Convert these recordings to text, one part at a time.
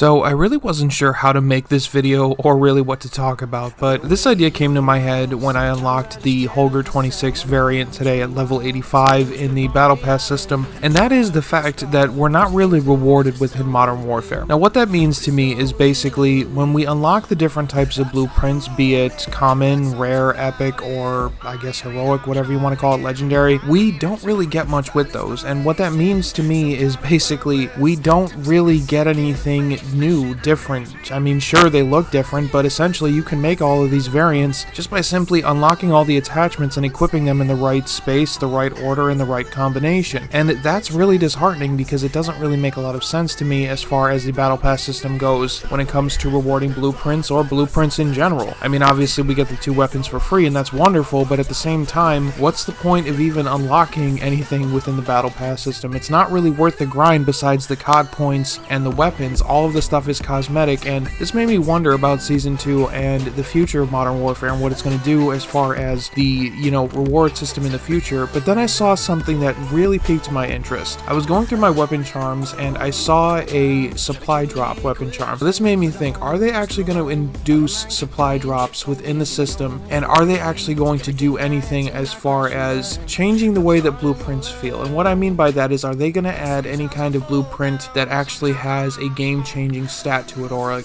So I really wasn't sure how to make this video or really what to talk about, but this idea came to my head when I unlocked the Holger 26 variant today at level 85 in the Battle Pass system, and that is the fact that we're not really rewarded within Modern Warfare. Now what that means to me is basically when we unlock the different types of blueprints, be it common, rare, epic, or I guess heroic, whatever you want to call it, legendary, we don't really get much with those, and what that means to me is basically we don't really get anything new, different. I mean, sure, they look different, but essentially you can make all of these variants just by simply unlocking all the attachments and equipping them in the right space, the right order, and the right combination. And that's really disheartening because it doesn't really make a lot of sense to me as far as the Battle Pass system goes when it comes to rewarding blueprints or blueprints in general. I mean, obviously we get the 2 weapons for free and that's wonderful, but at the same time, what's the point of even unlocking anything within the Battle Pass system? It's not really worth the grind besides the COD points and the weapons. All of the stuff is cosmetic, and this made me wonder about Season 2 and the future of Modern Warfare and what it's going to do as far as the, reward system in the future. But then I saw something that really piqued my interest. I was going through my weapon charms and I saw a supply drop weapon charm. This made me think, are they actually going to induce supply drops within the system, and are they actually going to do anything as far as changing the way that blueprints feel? And what I mean by that is, are they going to add any kind of blueprint that actually has a game-changing stat to it, or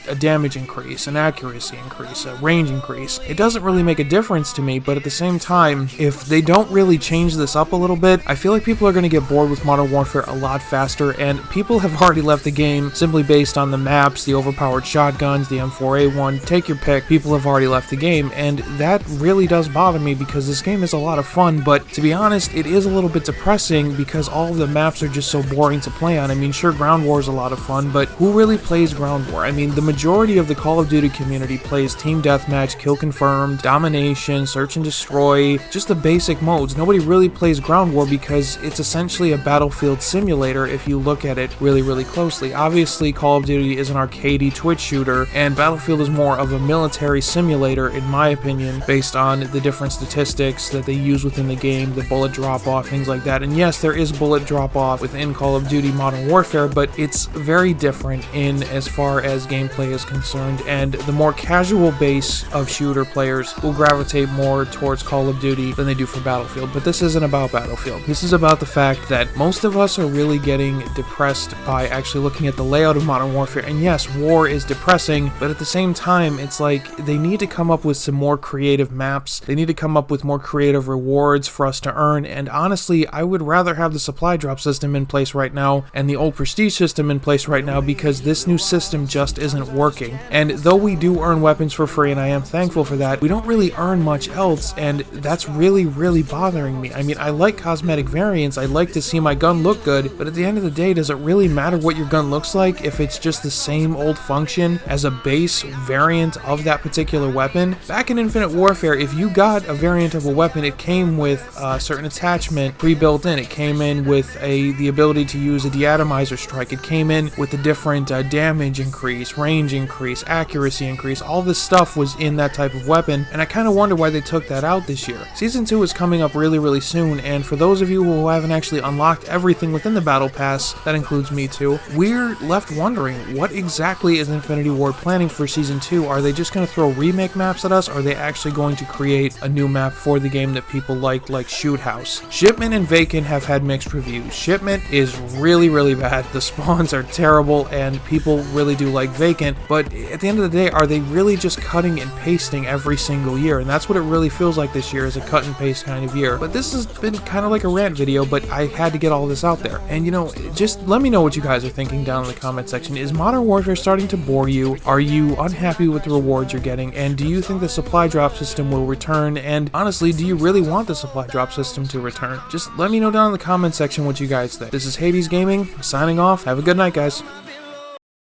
a damage increase, an accuracy increase, a range increase? It doesn't really make a difference to me, but at the same time, if they don't really change this up a little bit, I feel like people are going to get bored with Modern Warfare a lot faster, and people have already left the game simply based on the maps, the overpowered shotguns, the M4A1, take your pick. People have already left the game, and that really does bother me because this game is a lot of fun, but to be honest, it is a little bit depressing because all of the maps are just so boring to play on. I mean, sure, Ground War is a lot of fun, but who really plays Ground War? I mean, the majority of the Call of Duty community plays Team Deathmatch, Kill Confirmed, Domination, Search and Destroy, just the basic modes. Nobody really plays Ground War because it's essentially a battlefield simulator if you look at it really, really closely. Obviously, Call of Duty is an arcadey twitch shooter, and Battlefield is more of a military simulator, in my opinion, based on the different statistics that they use within the game, the bullet drop-off, things like that. And yes, there is bullet drop-off within Call of Duty Modern Warfare, but it's very different in as far as gameplay is concerned, and the more casual base of shooter players will gravitate more towards Call of Duty than they do for Battlefield. But this isn't about Battlefield. This is about the fact that most of us are really getting depressed by actually looking at the layout of Modern Warfare. And yes, war is depressing, but at the same time, it's like they need to come up with some more creative maps. They need to come up with more creative rewards for us to earn, and honestly, I would rather have the supply drop system in place right now and the old prestige system in place right now, because this new system just isn't working. And though we do earn weapons for free, and I am thankful for that, we don't really earn much else, and that's really, really bothering me. I mean, I like cosmetic variants, I like to see my gun look good, but at the end of the day, does it really matter what your gun looks like if it's just the same old function as a base variant of that particular weapon? Back in Infinite Warfare, if you got a variant of a weapon, it came with a certain attachment pre-built in. It came in with the ability to use a deatomizer strike. It came in with a different damage increase, range increase, accuracy increase. All this stuff was in that type of weapon, and I kind of wonder why they took that out this year. Season 2 is coming up really, really soon, and for those of you who haven't actually unlocked everything within the Battle Pass, that includes me too, we're left wondering, what exactly is Infinity Ward planning for Season 2? Are they just going to throw remake maps at us? Or are they actually going to create a new map for the game that people like Shoot House? Shipment and Vacant have had mixed reviews. Shipment is really, really bad. The spawns are terrible, and people really do like Vacant, but at the end of the day, are they really just cutting and pasting every single year? And that's what it really feels like this year, is a cut and paste kind of year. But this has been kind of like a rant video, but I had to get all this out there. And just let me know what you guys are thinking down in the comment section. Is Modern Warfare starting to bore you? Are you unhappy with the rewards you're getting? And do you think the supply drop system will return? And honestly, do you really want the supply drop system to return? Just let me know down in the comment section what you guys think. This is Hades Gaming, signing off. Have a good night, guys.